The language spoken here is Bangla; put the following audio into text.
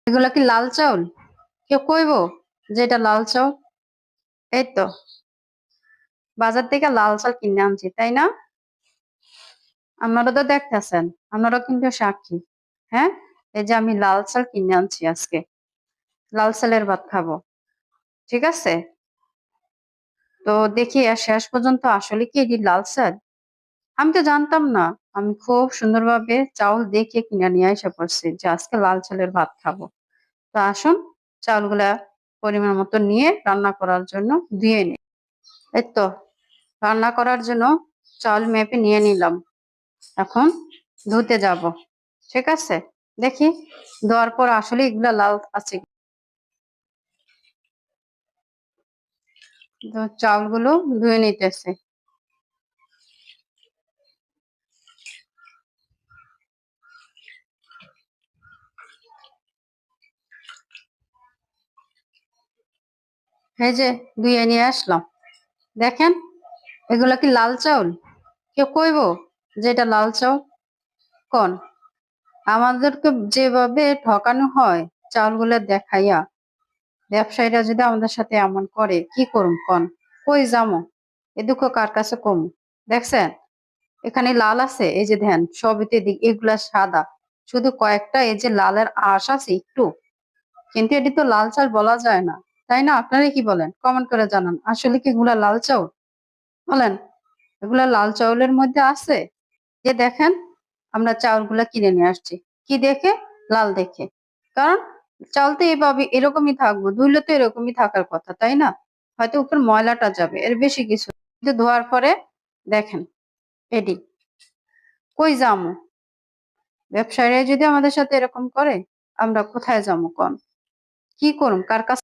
এগুলা কি লাল চাউল? কেউ কইব যে এটা লাল চাউল? এই তো বাজার থেকে লাল চাল কিনে আনছি, তাই না? আপনারা তো দেখতেছেন, আপনারা কিন্তু সাক্ষী। হ্যাঁ, এই যে আমি লাল চাল কিনে আনছি আজকে, লাল চালের ভাত খাবো। ঠিক আছে, তো দেখি আর শেষ পর্যন্ত আসলে কি এটি লাল চাল। আমি তো জানতাম না। আমি খুব সুন্দরভাবে চাউল দেখে কিনে নিয়ে এসে পড়ছি যে আজকে লাল চালের ভাত খাবো। তো আসুন, চাউলগুলা পরিমাণ মতো নিয়ে রান্না করার জন্য ধুয়ে নিই। এই তো রান্না করার জন্য চাউল মেপে নিয়ে নিলাম। এখন ধুতে যাব। ঠিক আছে, দেখি ধোয়ার পর আসলে এগুলা লাল আছে। তো চাউলগুলো ধুয়ে নিতেছে। এই যে ধুয়ে নিয়ে আসলাম। দেখেন, এগুলা কি লাল চাউল? কেউ কইব যে এটা লাল চাউল? কোন আমাদেরকে যেভাবে ঠকানো হয় চাউলগুলা দেখাইয়া, ব্যবসায়ীরা যদি আমাদের সাথে এমন করে কি করুম কোন? কই যামো? এ দুঃখ কার কাছে কম? দেখছেন, এখানে লাল আছে, এই যে ধ্যান সবইতে দিক এগুলা সাদা, শুধু কয়েকটা এই যে লালের আঁশ আছে একটু। কিন্তু এটি তো লাল চাল বলা যায় না, তাই না? আপনারা কি বলেন? কমেন্ট করে জানান, আসলে কি এগুলা লাল চাউল? বলেন, এগুলা লাল চাউলের মধ্যে আছে? যে দেখেন, আমরা চাউলগুলা কিনে নিয়ে আসছি কি দেখে? লাল দেখে। কারণ চাউল তো এইভাবে এরকমই থাকবো, ধুইলে তো এরকমই থাকার কথা, তাই না? হয়তো উপর ময়লাটা যাবে, এর বেশি কিছু না। কিন্তু ধোয়ার পরে দেখেন এডি, কই যামো? ব্যবসায়ীরা যদি আমাদের সাথে এরকম করে, আমরা কোথায় যাবো কোন? কি করুম, কার কাছে